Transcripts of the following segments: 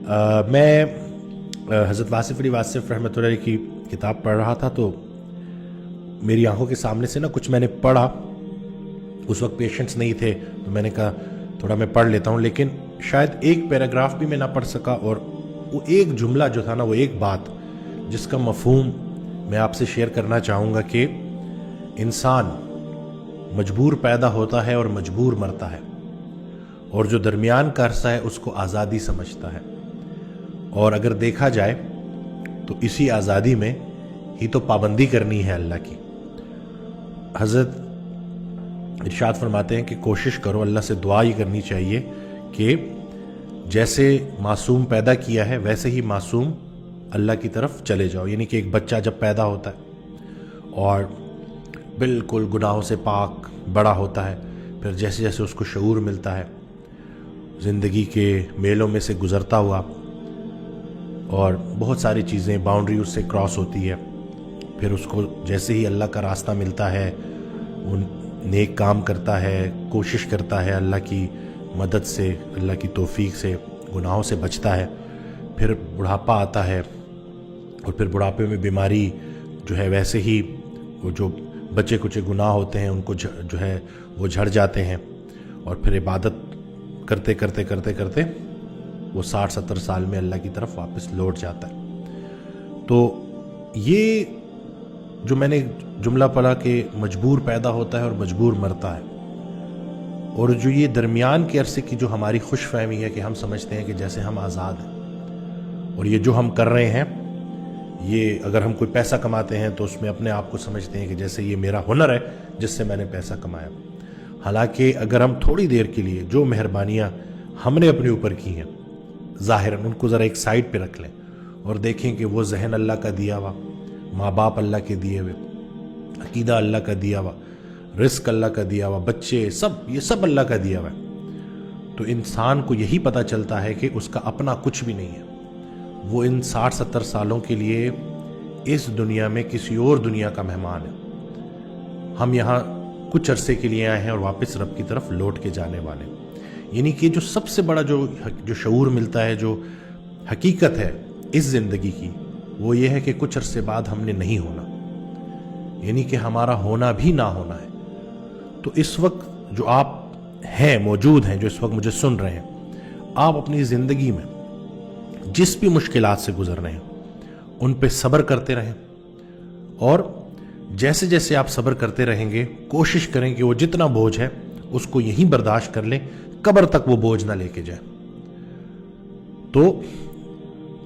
میں حضرت واصف علی واصف رحمۃ اللہ علیہ کی کتاب پڑھ رہا تھا تو میری آنکھوں کے سامنے سے نا کچھ میں نے پڑھا. اس وقت پیشنٹس نہیں تھے تو میں نے کہا تھوڑا میں پڑھ لیتا ہوں, لیکن شاید ایک پیراگراف بھی میں نہ پڑھ سکا. اور وہ ایک جملہ جو تھا نا, وہ ایک بات جس کا مفہوم میں آپ سے شیئر کرنا چاہوں گا کہ انسان مجبور پیدا ہوتا ہے اور مجبور مرتا ہے, اور جو درمیان کا عرصہ ہے اس کو آزادی سمجھتا ہے. اور اگر دیکھا جائے تو اسی آزادی میں ہی تو پابندی کرنی ہے اللہ کی. حضرت ارشاد فرماتے ہیں کہ کوشش کرو, اللہ سے دعا ہی کرنی چاہیے کہ جیسے معصوم پیدا کیا ہے ویسے ہی معصوم اللہ کی طرف چلے جاؤ. یعنی کہ ایک بچہ جب پیدا ہوتا ہے اور بالکل گناہوں سے پاک بڑا ہوتا ہے, پھر جیسے جیسے اس کو شعور ملتا ہے, زندگی کے میلوں میں سے گزرتا ہوا اور بہت ساری چیزیں باؤنڈری اس سے کراس ہوتی ہے, پھر اس کو جیسے ہی اللہ کا راستہ ملتا ہے وہ نیک کام کرتا ہے, کوشش کرتا ہے اللہ کی مدد سے, اللہ کی توفیق سے گناہوں سے بچتا ہے. پھر بڑھاپا آتا ہے اور پھر بڑھاپے میں بیماری جو ہے ویسے ہی وہ جو بچے کچے گناہ ہوتے ہیں ان کو جو ہے وہ جھڑ جاتے ہیں, اور پھر عبادت کرتے کرتے کرتے کرتے وہ 60-70 سال میں اللہ کی طرف واپس لوٹ جاتا ہے. تو یہ جو میں نے جملہ پڑھا کہ مجبور پیدا ہوتا ہے اور مجبور مرتا ہے, اور جو یہ درمیان کے عرصے کی جو ہماری خوش فہمی ہے کہ ہم سمجھتے ہیں کہ جیسے ہم آزاد ہیں, اور یہ جو ہم کر رہے ہیں یہ اگر ہم کوئی پیسہ کماتے ہیں تو اس میں اپنے آپ کو سمجھتے ہیں کہ جیسے یہ میرا ہنر ہے جس سے میں نے پیسہ کمایا. حالانکہ اگر ہم تھوڑی دیر کے لیے جو مہربانیاں ہم نے اپنے اوپر کی ہیں ظاہراً ان کو ذرا ایک سائڈ پہ رکھ لیں اور دیکھیں کہ وہ ذہن اللہ کا دیا ہوا, ماں باپ اللہ کے دیے ہوئے, عقیدہ اللہ کا دیا ہوا, رزق اللہ کا دیا ہوا, بچے سب یہ سب اللہ کا دیا ہوا ہے, تو انسان کو یہی پتہ چلتا ہے کہ اس کا اپنا کچھ بھی نہیں ہے. وہ ان 60-70 سالوں کے لیے اس دنیا میں کسی اور دنیا کا مہمان ہے. ہم یہاں کچھ عرصے کے لیے آئے ہیں اور واپس رب کی طرف لوٹ کے جانے والے. یعنی کہ جو سب سے بڑا جو شعور ملتا ہے, جو حقیقت ہے اس زندگی کی, وہ یہ ہے کہ کچھ عرصے بعد ہم نے نہیں ہونا, یعنی کہ ہمارا ہونا بھی نہ ہونا ہے. تو اس وقت جو آپ ہیں موجود ہیں, جو اس وقت مجھے سن رہے ہیں, آپ اپنی زندگی میں جس بھی مشکلات سے گزر رہے ہیں ان پہ صبر کرتے رہیں, اور جیسے جیسے آپ صبر کرتے رہیں گے کوشش کریں کہ وہ جتنا بوجھ ہے اس کو یہیں برداشت کر لیں, قبر تک وہ بوجھ نہ لے کے جائیں. تو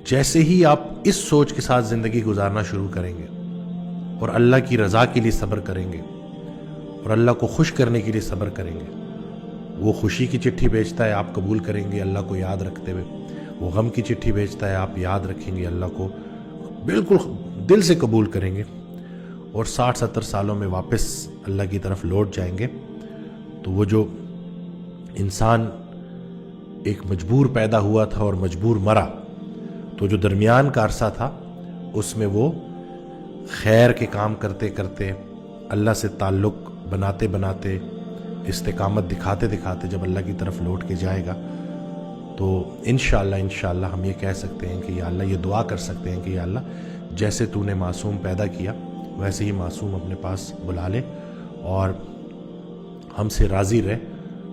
جیسے ہی آپ اس سوچ کے ساتھ زندگی گزارنا شروع کریں گے اور اللہ کی رضا کے لیے صبر کریں گے اور اللہ کو خوش کرنے کے لیے صبر کریں گے, وہ خوشی کی چٹھی بھیجتا ہے آپ قبول کریں گے اللہ کو یاد رکھتے ہوئے, وہ غم کی چٹھی بھیجتا ہے آپ یاد رکھیں گے اللہ کو بالکل دل سے قبول کریں گے, اور 60-70 سالوں میں واپس اللہ کی طرف لوٹ جائیں گے. تو وہ جو انسان ایک مجبور پیدا ہوا تھا اور مجبور مرا, تو جو درمیان کا عرصہ تھا اس میں وہ خیر کے کام کرتے کرتے, اللہ سے تعلق بناتے بناتے, استقامت دکھاتے دکھاتے جب اللہ کی طرف لوٹ کے جائے گا تو انشاءاللہ ہم یہ کہہ سکتے ہیں کہ یا اللہ, یہ دعا کر سکتے ہیں کہ یا اللہ جیسے تو نے معصوم پیدا کیا ویسے ہی معصوم اپنے پاس بلا لے اور ہم سے راضی رہ,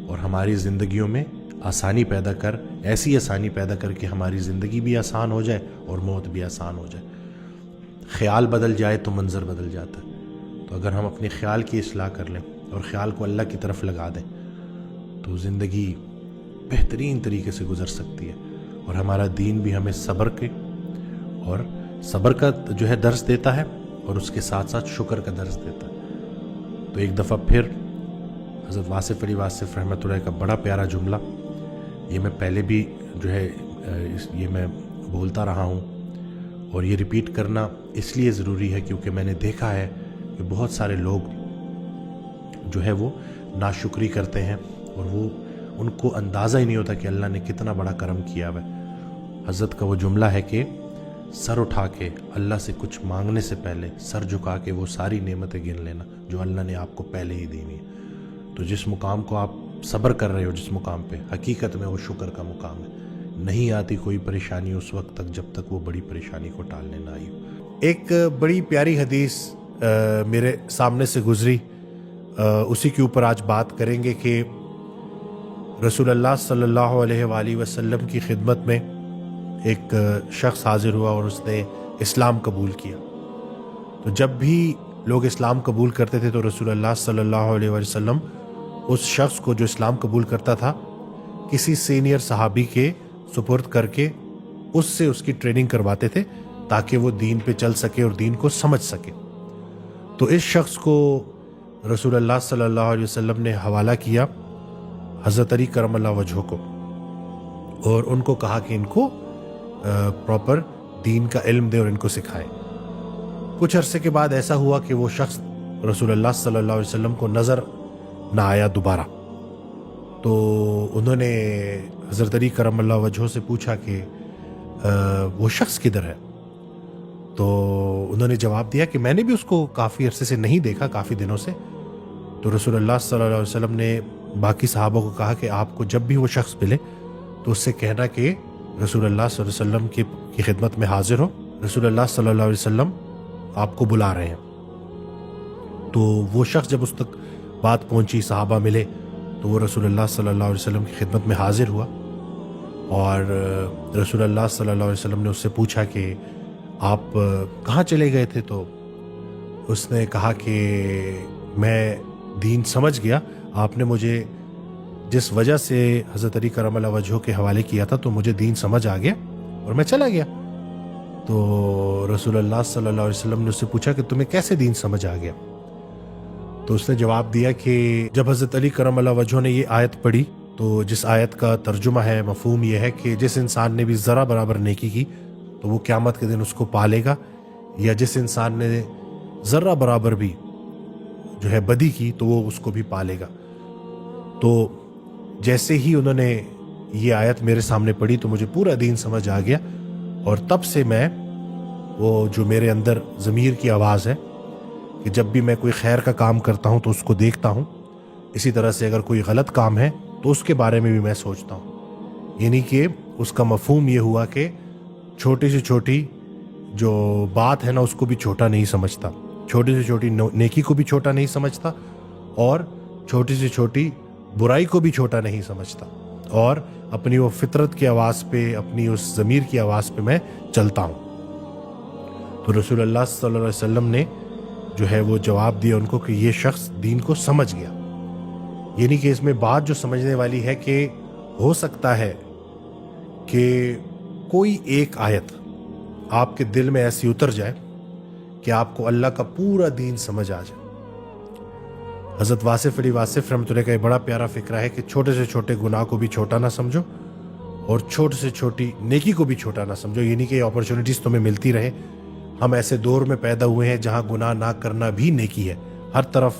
اور ہماری زندگیوں میں آسانی پیدا کر, ایسی آسانی پیدا کر کہ ہماری زندگی بھی آسان ہو جائے اور موت بھی آسان ہو جائے. خیال بدل جائے تو منظر بدل جاتا ہے. تو اگر ہم اپنے خیال کی اصلاح کر لیں اور خیال کو اللہ کی طرف لگا دیں تو زندگی بہترین طریقے سے گزر سکتی ہے, اور ہمارا دین بھی ہمیں صبر کے اور صبر کا جو ہے درس دیتا ہے, اور اس کے ساتھ ساتھ شکر کا درس دیتا ہے. تو ایک دفعہ پھر حضرت واصف علی واصف رحمۃ اللہ کا بڑا پیارا جملہ, یہ میں پہلے بھی جو ہے یہ میں بولتا رہا ہوں, اور یہ ریپیٹ کرنا اس لیے ضروری ہے کیونکہ میں نے دیکھا ہے کہ بہت سارے لوگ جو ہے وہ ناشکری کرتے ہیں اور وہ ان کو اندازہ ہی نہیں ہوتا کہ اللہ نے کتنا بڑا کرم کیا ہوا ہے. حضرت کا وہ جملہ ہے کہ سر اٹھا کے اللہ سے کچھ مانگنے سے پہلے سر جھکا کے وہ ساری نعمتیں گن لینا جو اللہ نے آپ کو پہلے ہی دی ہوئی ہیں. تو جس مقام کو آپ صبر کر رہے ہو, جس مقام پہ, حقیقت میں وہ شکر کا مقام ہے. نہیں آتی کوئی پریشانی اس وقت تک جب تک وہ بڑی پریشانی کو ٹالنے نہ آئی ہو۔ ایک بڑی پیاری حدیث میرے سامنے سے گزری، اسی کے اوپر آج بات کریں گے کہ رسول اللہ صلی اللہ علیہ وآلہ وسلم کی خدمت میں ایک شخص حاضر ہوا اور اس نے اسلام قبول کیا۔ تو جب بھی لوگ اسلام قبول کرتے تھے تو رسول اللہ صلی اللہ علیہ وآلہ وسلم اس شخص کو جو اسلام قبول کرتا تھا کسی سینئر صحابی کے سپرد کر کے اس سے اس کی ٹریننگ کرواتے تھے تاکہ وہ دین پہ چل سکے اور دین کو سمجھ سکے۔ تو اس شخص کو رسول اللہ صلی اللہ علیہ وسلم نے حوالہ کیا حضرت علی کرم اللہ وجہہ کو، اور ان کو کہا کہ ان کو پراپر دین کا علم دے اور ان کو سکھائے۔ کچھ عرصے کے بعد ایسا ہوا کہ وہ شخص رسول اللہ صلی اللہ علیہ وسلم کو نظر نہ آیا دوبارہ۔ تو انہوں نے حضرت علی کرم اللہ وجہہ سے پوچھا کہ وہ شخص کدھر ہے؟ تو انہوں نے جواب دیا کہ میں نے بھی اس کو کافی عرصے سے نہیں دیکھا، کافی دنوں سے۔ تو رسول اللہ صلی اللہ علیہ وسلم نے باقی صحابہ کو کہا کہ آپ کو جب بھی وہ شخص ملے تو اس سے کہنا کہ رسول اللہ صلی اللہ علیہ وسلم کی خدمت میں حاضر ہو، رسول اللہ صلی اللہ علیہ وسلم آپ کو بلا رہے ہیں۔ تو وہ شخص جب اس تک بات پہنچی، صحابہ ملے، تو وہ رسول اللہ صلی اللہ علیہ وسلم کی خدمت میں حاضر ہوا، اور رسول اللہ صلی اللہ علیہ وسلم نے اس سے پوچھا کہ آپ کہاں چلے گئے تھے؟ تو اس نے کہا کہ میں دین سمجھ گیا، آپ نے مجھے جس وجہ سے حضرت علی کرم اللہ وجہہ کے حوالے کیا تھا تو مجھے دین سمجھ آ گیا اور میں چلا گیا۔ تو رسول اللہ صلی اللہ علیہ وسلم نے اس سے پوچھا کہ تمہیں کیسے دین سمجھ آ گیا؟ تو اس نے جواب دیا کہ جب حضرت علی کرم اللہ وجہہ نے یہ آیت پڑھی تو جس آیت کا ترجمہ ہے، مفہوم یہ ہے کہ جس انسان نے بھی ذرا برابر نیکی کی تو وہ قیامت کے دن اس کو پالے گا، یا جس انسان نے ذرا برابر بھی جو ہے بدی کی تو وہ اس کو بھی پالے گا۔ تو جیسے ہی انہوں نے یہ آیت میرے سامنے پڑھی تو مجھے پورا دین سمجھ آ گیا، اور تب سے میں وہ جو میرے اندر ضمیر کی آواز ہے کہ جب بھی میں کوئی خیر کا کام کرتا ہوں تو اس کو دیکھتا ہوں، اسی طرح سے اگر کوئی غلط کام ہے تو اس کے بارے میں بھی میں سوچتا ہوں۔ یعنی کہ اس کا مفہوم یہ ہوا کہ چھوٹی سے چھوٹی جو بات ہے نا اس کو بھی چھوٹا نہیں سمجھتا، چھوٹی سے چھوٹی نیکی کو بھی چھوٹا نہیں سمجھتا، اور چھوٹی سے چھوٹی برائی کو بھی چھوٹا نہیں سمجھتا، اور اپنی وہ فطرت کی آواز پہ، اپنی اس ضمیر کی آواز پہ میں چلتا ہوں۔ تو رسول اللہ صلی اللہ علیہ وسلم نے جو ہے وہ جواب دیا ان کو کہ یہ شخص دین کو سمجھ گیا۔ یعنی کہ اس میں بات جو سمجھنے والی ہے کہ ہو سکتا ہے کہ کوئی ایک آیت آپ کے دل میں ایسی اتر جائے کہ آپ کو اللہ کا پورا دین سمجھ آ جائے۔ حضرت واصف علی واصف رحمۃ اللہ کا ایک بڑا پیارا فکرہ ہے کہ چھوٹے سے چھوٹے گناہ کو بھی چھوٹا نہ سمجھو اور چھوٹے سے چھوٹی نیکی کو بھی چھوٹا نہ سمجھو، یعنی کہ اپرچونٹیز تمہیں ملتی رہے۔ ہم ایسے دور میں پیدا ہوئے ہیں جہاں گناہ نہ کرنا بھی نیکی ہے، ہر طرف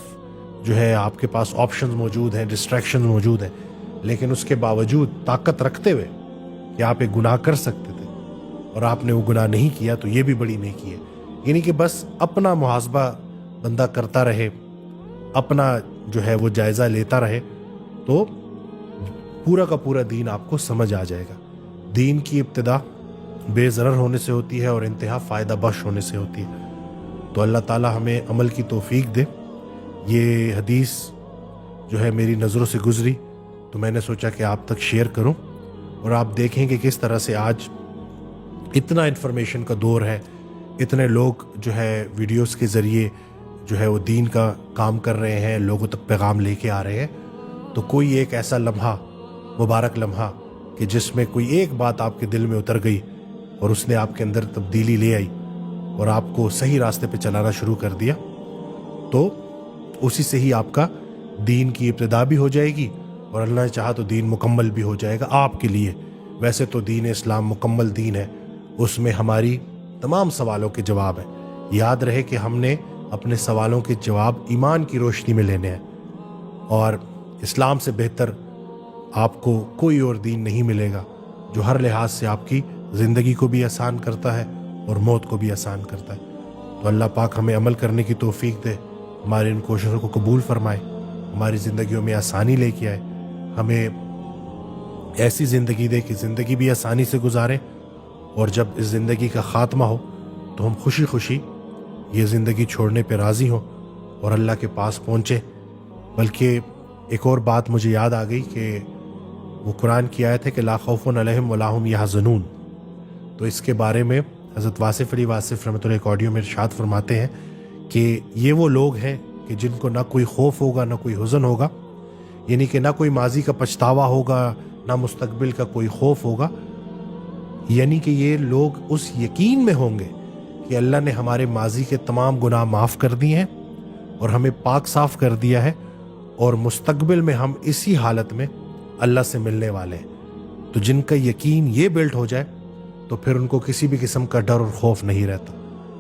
جو ہے آپ کے پاس آپشنز موجود ہیں، ڈسٹریکشنز موجود ہیں، لیکن اس کے باوجود طاقت رکھتے ہوئے کہ آپ ایک گناہ کر سکتے تھے اور آپ نے وہ گناہ نہیں کیا تو یہ بھی بڑی نیکی ہے۔ یعنی کہ بس اپنا محاسبہ بندہ کرتا رہے، اپنا جو ہے وہ جائزہ لیتا رہے تو پورا کا پورا دین آپ کو سمجھ آ جائے گا۔ دین کی ابتدا بے ضرر ہونے سے ہوتی ہے اور انتہا فائدہ بخش ہونے سے ہوتی ہے۔ تو اللہ تعالی ہمیں عمل کی توفیق دے۔ یہ حدیث جو ہے میری نظروں سے گزری تو میں نے سوچا کہ آپ تک شیئر کروں، اور آپ دیکھیں کہ کس طرح سے آج اتنا انفارمیشن کا دور ہے، اتنے لوگ جو ہے ویڈیوز کے ذریعے جو ہے وہ دین کا کام کر رہے ہیں، لوگوں تک پیغام لے کے آ رہے ہیں۔ تو کوئی ایک ایسا لمحہ، مبارک لمحہ کہ جس میں کوئی ایک بات آپ کے دل میں اتر گئی اور اس نے آپ کے اندر تبدیلی لے آئی اور آپ کو صحیح راستے پہ چلانا شروع کر دیا، تو اسی سے ہی آپ کا دین کی ابتدا بھی ہو جائے گی، اور اللہ نے چاہا تو دین مکمل بھی ہو جائے گا آپ کے لیے۔ ویسے تو دین اسلام مکمل دین ہے، اس میں ہماری تمام سوالوں کے جواب ہیں۔ یاد رہے کہ ہم نے اپنے سوالوں کے جواب ایمان کی روشنی میں لینے ہیں، اور اسلام سے بہتر آپ کو کوئی اور دین نہیں ملے گا جو ہر لحاظ سے آپ کی زندگی کو بھی آسان کرتا ہے اور موت کو بھی آسان کرتا ہے۔ تو اللہ پاک ہمیں عمل کرنے کی توفیق دے، ہماری ان کوششوں کو قبول فرمائے، ہماری زندگیوں میں آسانی لے کے آئے، ہمیں ایسی زندگی دے کہ زندگی بھی آسانی سے گزاریں، اور جب اس زندگی کا خاتمہ ہو تو ہم خوشی خوشی یہ زندگی چھوڑنے پہ راضی ہوں اور اللہ کے پاس پہنچے۔ بلکہ ایک اور بات مجھے یاد آ گئی کہ وہ قرآن کی آیت ہے کہ لا خوف علیہم ولا هم یحزنون، تو اس کے بارے میں حضرت واصف علی واصف رحمۃ اللہ ایک آڈیو میں ارشاد فرماتے ہیں کہ یہ وہ لوگ ہیں کہ جن کو نہ کوئی خوف ہوگا نہ کوئی حزن ہوگا، یعنی کہ نہ کوئی ماضی کا پچھتاوا ہوگا نہ مستقبل کا کوئی خوف ہوگا، یعنی کہ یہ لوگ اس یقین میں ہوں گے کہ اللہ نے ہمارے ماضی کے تمام گناہ معاف کر دیے ہیں اور ہمیں پاک صاف کر دیا ہے، اور مستقبل میں ہم اسی حالت میں اللہ سے ملنے والے ہیں۔ تو جن کا یقین یہ بلٹ ہو جائے تو پھر ان کو کسی بھی قسم کا ڈر اور خوف نہیں رہتا۔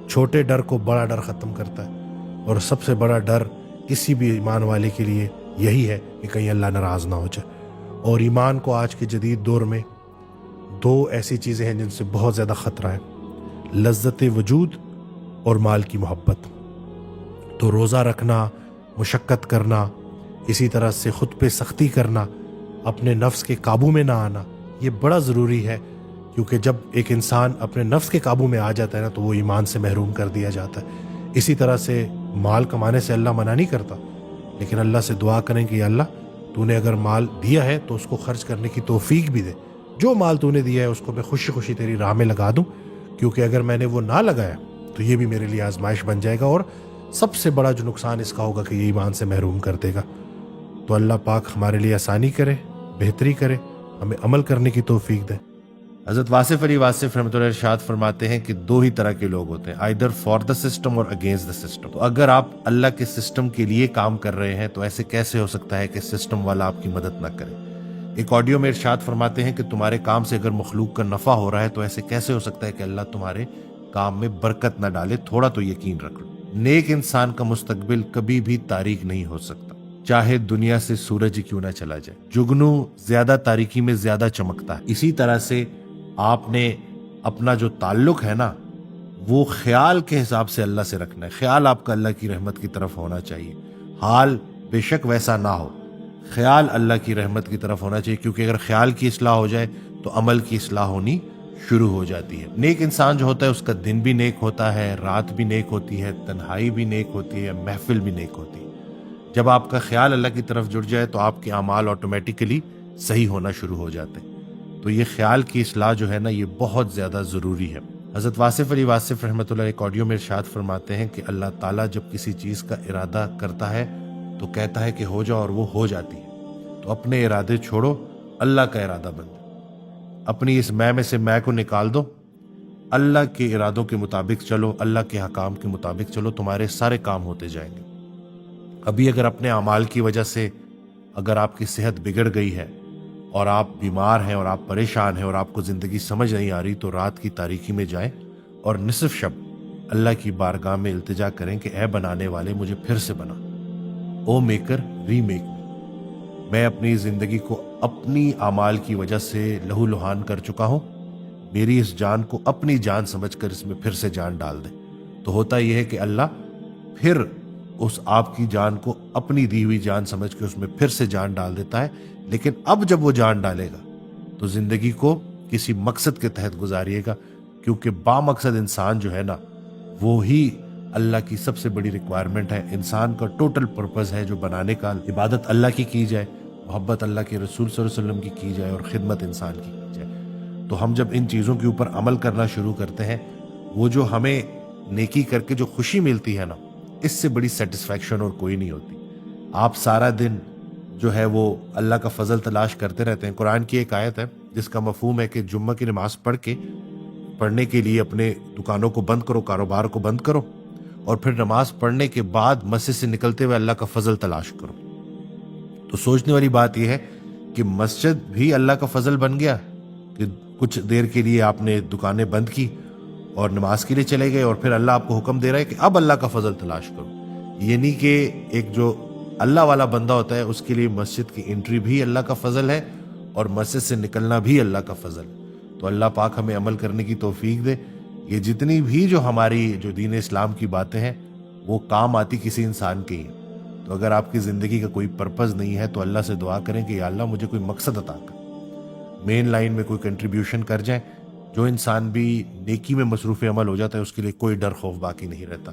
چھوٹے ڈر کو بڑا ڈر ختم کرتا ہے، اور سب سے بڑا ڈر کسی بھی ایمان والے کے لیے یہی ہے کہ کہیں اللہ ناراض نہ ہو جائے۔ اور ایمان کو آج کے جدید دور میں دو ایسی چیزیں ہیں جن سے بہت زیادہ خطرہ ہے، لذت وجود اور مال کی محبت۔ تو روزہ رکھنا، مشقت کرنا، اسی طرح سے خود پہ سختی کرنا، اپنے نفس کے قابو میں نہ آنا، یہ بڑا ضروری ہے، کیونکہ جب ایک انسان اپنے نفس کے قابو میں آ جاتا ہے نا تو وہ ایمان سے محروم کر دیا جاتا ہے۔ اسی طرح سے مال کمانے سے اللہ منع نہیں کرتا، لیکن اللہ سے دعا کریں کہ یا اللہ تو نے اگر مال دیا ہے تو اس کو خرچ کرنے کی توفیق بھی دے، جو مال تو نے دیا ہے اس کو میں خوشی خوشی تیری راہ میں لگا دوں، کیونکہ اگر میں نے وہ نہ لگایا تو یہ بھی میرے لیے آزمائش بن جائے گا، اور سب سے بڑا جو نقصان اس کا ہوگا کہ یہ ایمان سے محروم کر دے گا۔ تو اللہ پاک ہمارے لیے آسانی کرے، بہتری کرے، ہمیں عمل کرنے کی توفیق دے۔ حضرت واصف علی واصف رحمۃ اللہ ارشاد فرماتے ہیں کہ دو ہی طرح کے لوگ ہوتے ہیں، آئیدر فار دا سسٹم اور اگینسٹ دا سسٹم۔ تو اگر آپ اللہ کے سسٹم کے لیے کام کر رہے ہیں تو ایسے کیسے ہو سکتا ہے کہ سسٹم والا آپ کی مدد نہ کرے؟ ایک آڈیو میں ارشاد فرماتے ہیں کہ تمہارے کام سے اگر مخلوق کا نفع ہو رہا ہے تو ایسے کیسے ہو سکتا ہے کہ اللہ تمہارے کام میں برکت نہ ڈالے؟ تھوڑا تو یقین رکھ لو۔ نیک انسان کا مستقبل کبھی بھی تاریک نہیں ہو سکتا، چاہے دنیا سے سورج ہی کیوں نہ چلا جائے۔ جگنو زیادہ تاریکی میں زیادہ چمکتا ہے۔ اسی طرح سے آپ نے اپنا جو تعلق ہے نا وہ خیال کے حساب سے اللہ سے رکھنا ہے۔ خیال آپ کا اللہ کی رحمت کی طرف ہونا چاہیے، حال بے شک ویسا نہ ہو، خیال اللہ کی رحمت کی طرف ہونا چاہیے، کیونکہ اگر خیال کی اصلاح ہو جائے تو عمل کی اصلاح ہونی شروع ہو جاتی ہے۔ نیک انسان جو ہوتا ہے اس کا دن بھی نیک ہوتا ہے، رات بھی نیک ہوتی ہے، تنہائی بھی نیک ہوتی ہے، محفل بھی نیک ہوتی ہے۔ جب آپ کا خیال اللہ کی طرف جڑ جائے تو آپ کے اعمال آٹومیٹیکلی صحیح ہونا شروع ہو جاتے ہیں۔ تو یہ خیال کی اصلاح جو ہے نا یہ بہت زیادہ ضروری ہے۔ حضرت واصف علی واصف رحمۃ اللہ ایک آڈیو میں ارشاد فرماتے ہیں کہ اللہ تعالیٰ جب کسی چیز کا ارادہ کرتا ہے تو کہتا ہے کہ ہو جاؤ، اور وہ ہو جاتی ہے۔ تو اپنے ارادے چھوڑو، اللہ کا ارادہ بن جاؤ، اپنی اس میں سے میں کو نکال دو، اللہ کے ارادوں کے مطابق چلو، اللہ کے حکام کے مطابق چلو، تمہارے سارے کام ہوتے جائیں گے۔ ابھی اگر اپنے اعمال کی وجہ سے اگر آپ کی صحت بگڑ گئی ہے اور آپ بیمار ہیں اور آپ پریشان ہیں اور آپ کو زندگی سمجھ نہیں آ رہی، تو رات کی تاریکی میں جائیں اور نصف شب اللہ کی بارگاہ میں التجا کریں کہ اے بنانے والے مجھے پھر سے بنا، او میکر ری میک میں اپنی زندگی کو اپنی اعمال کی وجہ سے لہو لہان کر چکا ہوں، میری اس جان کو اپنی جان سمجھ کر اس میں پھر سے جان ڈال دے۔ تو ہوتا یہ ہے کہ اللہ پھر اس آپ کی جان کو اپنی دی ہوئی جان سمجھ کے اس میں پھر سے جان ڈال دیتا ہے، لیکن اب جب وہ جان ڈالے گا تو زندگی کو کسی مقصد کے تحت گزاریے گا، کیونکہ با مقصد انسان جو ہے نا وہی اللہ کی سب سے بڑی ریکوائرمنٹ ہے۔ انسان کا ٹوٹل پرپز ہے جو بنانے کا، عبادت اللہ کی جائے، محبت اللہ کے رسول صلی اللہ علیہ وسلم کی جائے، اور خدمت انسان کی جائے۔ تو ہم جب ان چیزوں کے اوپر عمل کرنا شروع کرتے ہیں، وہ جو ہمیں نیکی کر کے جو خوشی ملتی ہے نا، اس سے بڑی سیٹسفیکشن اور کوئی نہیں ہوتی۔ آپ سارا دن جو ہے وہ اللہ کا فضل تلاش کرتے رہتے ہیں۔ قرآن کی ایک آیت ہے جس کا مفہوم ہے کہ جمعہ کی نماز پڑھنے کے لیے اپنے دکانوں کو بند کرو، کاروبار کو بند کرو، اور پھر نماز پڑھنے کے بعد مسجد سے نکلتے ہوئے اللہ کا فضل تلاش کرو۔ تو سوچنے والی بات یہ ہے کہ مسجد بھی اللہ کا فضل بن گیا کہ کچھ دیر کے لیے آپ نے دکانیں بند کی اور نماز کے لیے چلے گئے، اور پھر اللہ آپ کو حکم دے رہا ہے کہ اب اللہ کا فضل تلاش کرو۔ یعنی کہ ایک جو اللہ والا بندہ ہوتا ہے اس کے لیے مسجد کی انٹری بھی اللہ کا فضل ہے اور مسجد سے نکلنا بھی اللہ کا فضل۔ تو اللہ پاک ہمیں عمل کرنے کی توفیق دے۔ یہ جتنی بھی جو ہماری جو دین اسلام کی باتیں ہیں وہ کام آتی کسی انسان کے ہی ہیں۔ تو اگر آپ کی زندگی کا کوئی پرپز نہیں ہے تو اللہ سے دعا کریں کہ یا اللہ مجھے کوئی مقصد عطا کر، مین لائن میں کوئی کنٹریبیوشن کر جائیں. جو انسان بھی نیکی میں مصروف عمل ہو جاتا ہے اس کے لیے کوئی ڈر خوف باقی نہیں رہتا.